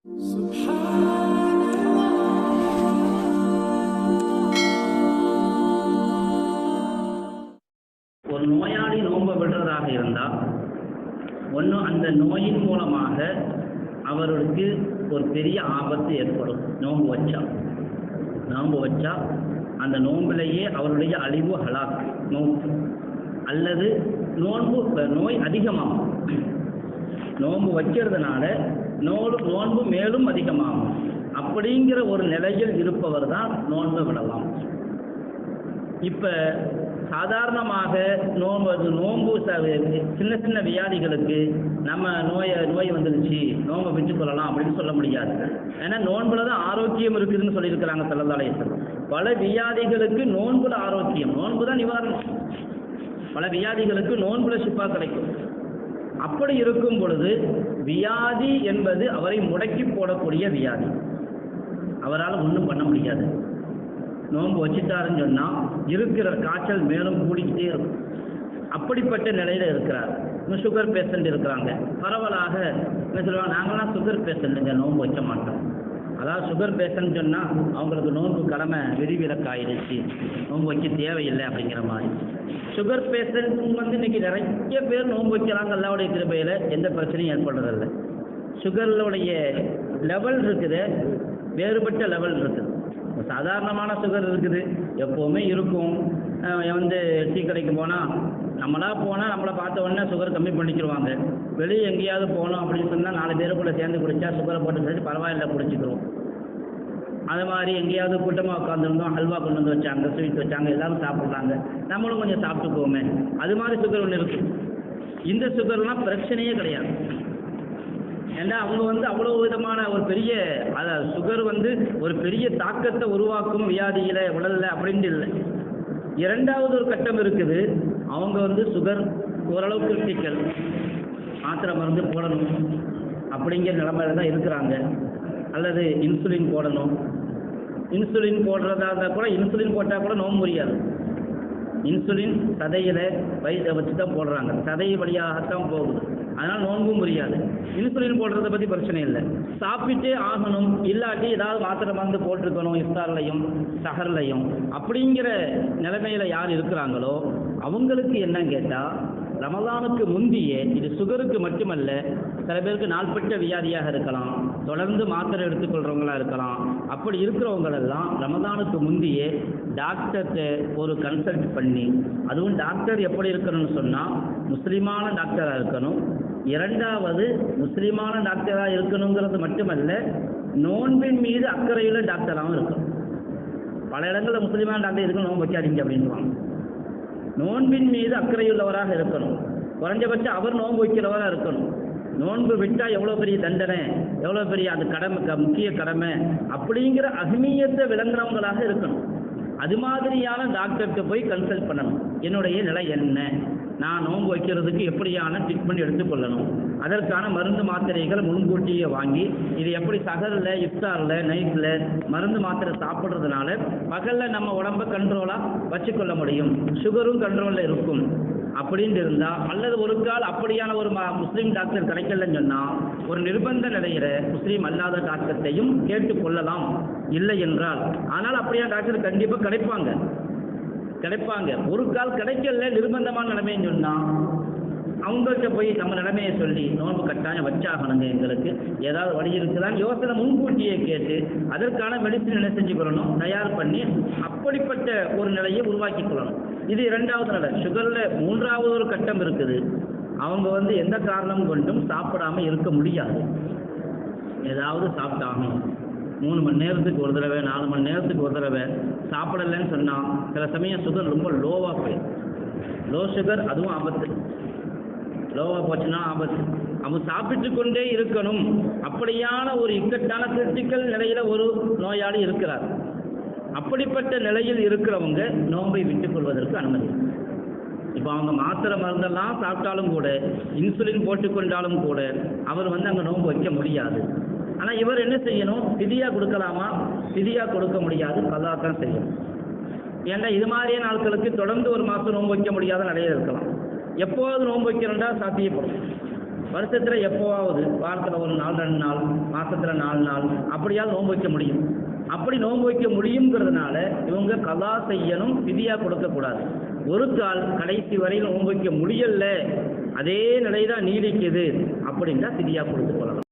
ஒரு நோயாளி நோன்பை விடுறதாக இருந்தால் ஒன்று அந்த நோயின் மூலமாக அவருக்கு ஒரு பெரிய ஆபத்து ஏற்படும். நோன்பு வச்சா அந்த நோம்பிலேயே அவருடைய அழிவு ஹலாக் நோன்பு, அல்லது நோய் அதிகமாகும். நோன்பு வைக்கிறதுனால நோன்பு மேலும் அதிகமாகும். அப்படிங்கிற ஒரு நிலையில் இருப்பவர் தான் நோன்பை விடலாம். இப்போ சாதாரணமாக நோன்பு சின்ன சின்ன வியாதிகளுக்கு நம்ம நோய் வந்துருச்சு நோன்பை விட்டுக்கொள்ளலாம் அப்படின்னு சொல்ல முடியாது. ஏன்னா நோன்புல தான் ஆரோக்கியம் இருக்குதுன்னு சொல்லியிருக்கிறாங்க ஸல்லல்லாஹு அலைஹி வஸல்லம். பல வியாதிகளுக்கு நோன்புல ஆரோக்கியம், நோன்பு தான் நிவாரணம். பல வியாதிகளுக்கு நோன்புல ஷிஃபா கிடைக்கும். அப்படி இருக்கும் பொழுது வியாதி என்பது அவரை முடக்கி போடக்கூடிய வியாதி, அவரால் ஒன்றும் பண்ண முடியாது. நோன்பு வச்சுட்டாருன்னு சொன்னால் இருக்கிற காய்ச்சல் மேலும் கூடிக்கிட்டே இருக்கும். அப்படிப்பட்ட நிலையில் இருக்கிறார். இன்னும் சுகர் பேஷண்ட் இருக்கிறாங்க. பரவலாக என்ன சொல்லுவாங்க, நாங்களாம் சுகர் பேஷண்ட்டுங்க, நோன்பு வைக்க மாட்டோம். அதாவது சுகர் பேஷண்ட் சொன்னால் அவங்களுக்கு நோன்பு கடமை விதிவிலக்காயிடுச்சு, நோன்பு வைக்க தேவையில்லை அப்படிங்கிற மாதிரி. சுகர் பேஷண்ட் இன்னைக்கு நிறைய பேர் நோன்பு வைக்கிறாங்க. அல்லாஹ்வுடைய கிருபையில் எந்த பிரச்சனையும் ஏற்படுறதில்லை. சுகருடைய லெவல் இருக்குது, வேறுபட்ட லெவல் இருக்குது. சாதாரணமான சுகர் இருக்குது, எப்போவுமே இருக்கும். டீ கடைக்கு போனால் நம்மளா போனால் நம்மளை பார்த்த உடனே சுகர் கம்மி பண்ணிக்கிடுவாங்க. வெளியே எங்கேயாவது போனோம் அப்படின்னு சொன்னால் 4 பேருக்குள்ளே சேர்ந்து குடித்தா சுகரை போட்டு சொல்லி பரவாயில்ல குடிச்சிக்கிறோம். அது மாதிரி எங்கேயாவது கூட்டமாக உட்காந்துருந்தோம், ஹல்வா கொண்டு வந்து வச்சாங்க, ஸ்வீட் வச்சாங்க, எல்லாரும் சாப்பிட்றாங்க, நம்மளும் கொஞ்சம் சாப்பிட்டுக்குவோமே, அது மாதிரி சுகர் ஒன்று இருக்குது. இந்த சுகர்லாம் பிரச்சனையே கிடையாது. ஏன்னா அவங்க அவ்வளோ விதமான ஒரு பெரிய சுகர் ஒரு பெரிய தாக்கத்தை உருவாக்கும் வியாதியில் உடலில் அப்படின்ட்டு இல்லை. இரண்டாவது ஒரு கட்டம் இருக்குது, அவங்க சுகர் ஓரளவு கிரிட்டிக்கல், மாத்திரை மருந்து போடணும் அப்படிங்கிற நிலைமையில தான் இருக்கிறாங்க. அல்லது இன்சுலின் போடணும். இன்சுலின் போடுறதா இருந்தால் கூட இன்சுலின் போட்டால் கூட நோன்பு முடியாது. இன்சுலின் சதையில் வயிற்றை வச்சு தான் போடுறாங்க, சதை வழியாகத்தான் போகுது, அதனால் நோன்பும் முடியாது. இன்சுலின் போடுறதை பற்றி பிரச்சனை இல்லை, சாப்பிட்டே ஆகணும், இல்லாட்டி ஏதாவது மாத்திரை மருந்து போட்டிருக்கணும் இஃப்தார்லையும் சஹர்லையும். அப்படிங்கிற நிலைமையில் யார் இருக்கிறாங்களோ அவங்களுக்கு என்னன்னு கேட்டால், ரமலானுக்கு முந்தியே, இது சுகருக்கு மட்டுமல்ல, சில பேருக்கு நாள்பட்ட வியாதியாக இருக்கலாம், தொடர்ந்து மாத்திரை எடுத்துக்கொள்கிறவங்களா இருக்கலாம். அப்படி இருக்கிறவங்களெல்லாம் ரமலானுக்கு முந்தியே டாக்டர்கிட்ட ஒரு கன்சல்ட் பண்ணி, அதுவும் டாக்டர் எப்படி இருக்கணும்னு சொன்னால் முஸ்லீமான டாக்டராக இருக்கணும். இரண்டாவது முஸ்லீமான டாக்டராக இருக்கணுங்கிறது மட்டுமல்ல, நோன்பின் மீது அக்கறையுள்ள டாக்டராகவும் இருக்கணும். பல இடங்களில் முஸ்லீமான டாக்டர் இருக்கணும், நோன்பு வைக்காதீங்க அப்படின்வாங்க. நோன்பின் மீது அக்கறையுள்ளவராக இருக்கணும். குறைஞ்சபட்சம் அவர் நோன்பு வைக்கிறவராக இருக்கணும். நோன்பு விட்டால் எவ்வளோ பெரிய தண்டனை, எவ்வளோ பெரிய அது கடமை, முக்கிய கடமை அப்படிங்கிற அஹ்மியத்தை விளங்குறவங்களாக இருக்கணும். அது மாதிரியான டாக்டர்கிட்ட போய் கன்சல்ட் பண்ணணும். என்னுடைய நிலை என்ன, நான் நோன்பு வைக்கிறதுக்கு எப்படியான ட்ரீட்மெண்ட் எடுத்துக்கொள்ளணும், அதற்கான மருந்து மாத்திரைகள் முன்கூட்டியே வாங்கி, இது எப்படி சஹரில் இஃப்தாரில் நைட்டில் மருந்து மாத்திரை சாப்பிட்றதுனால பகலில் நம்ம உடம்பை கண்ட்ரோலாக வச்சுக்கொள்ள முடியும், சுகரும் கண்ட்ரோலில் இருக்கும் அப்படின்னு இருந்தால், அல்லது ஒரு கால் அப்படியான ஒரு முஸ்லீம் டாக்டர் கிடைக்கலன்னு சொன்னால் ஒரு நிர்பந்த நிலையில் முஸ்லீம் அல்லாத டாக்டர்த்தையும் கேட்டுக்கொள்ளலாம். இல்லை என்றால், ஆனால் அப்படியான டாக்டர் கண்டிப்பாக கிடைப்பாங்க. ஒரு கால் கிடைக்கல, நிர்பந்தமான நிலைமைன்னு சொன்னால் அவங்கள்ட்ட போய் நம்ம நிலைமையை சொல்லி, நோன்பு கட்டாயம் வச்சாகணுங்க, எங்களுக்கு ஏதாவது வழி இருக்குதான்னு யோசனை முன்கூட்டியே கேட்டு அதற்கான மெடிசின் என்ன செஞ்சுக்கொள்ளணும், தயார் பண்ணி அப்படிப்பட்ட ஒரு நிலையை உருவாக்கி கொள்ளணும். இது இரண்டாவது நிலை. சுகரில் மூன்றாவது ஒரு கட்டம் இருக்குது. அவங்க எந்த காரணம் கொண்டும் சாப்பிடாமல் இருக்க முடியாது, ஏதாவது சாப்பிட்டாகணும். 3 மணி நேரத்துக்கு ஒரு தடவை, 4 மணி நேரத்துக்கு ஒரு தடவை சாப்பிடலைன்னு சொன்னால் சில சமயம் சுகர் ரொம்ப லோவாக போயிடும். லோ சுகர் அதுவும் ஆபத்து, லோவாக போச்சுன்னா ஆபத்து. அவங்க சாப்பிட்டு கொண்டே இருக்கணும். அப்படியான ஒரு இக்கட்டான கிரிட்டிக்கல் நிலையில் ஒரு நோயாளி இருக்கிறார். அப்படிப்பட்ட நிலையில் இருக்கிறவங்க நோன்பை விட்டுக்கொள்வதற்கு அனுமதி. இப்போ அவங்க மாத்திரை மருந்தெல்லாம் சாப்பிட்டாலும் கூட, இன்சுலின் போட்டுக்கொண்டாலும் கூட அவர் அங்கே நோன்பு வைக்க முடியாது. ஆனால் இவர் என்ன செய்யணும், ஃபிதியா கொடுக்கலாமா? ஃபிதியா கொடுக்க முடியாது, கலா தான் செய்யணும். ஏன்னா இது மாதிரியே நாட்களுக்கு தொடர்ந்து ஒரு மாதம் நோன்பு வைக்க முடியாத நிலையில் இருக்கலாம். எப்போது நோன்பு வைக்கிறோம்னா சாத்தியப்படும். வருஷத்தில் எப்போவாவது வாரத்தில் ஒரு நாள் 2 நாள், மாதத்தில் 4 நாள் அப்படியாவது நோன்பு வைக்க முடியும். அப்படி நோன்பு வைக்க முடியுங்கிறதுனால இவங்க கலா செய்யணும், ஃபிதியா கொடுக்கக்கூடாது. ஒரு கால் கடைசி வரையில் நோன்பு வைக்க முடியல, அதே நிலை தான் நீடிக்குது அப்படின்னா ஃபிதியா கொடுத்து கொள்ளலாம்.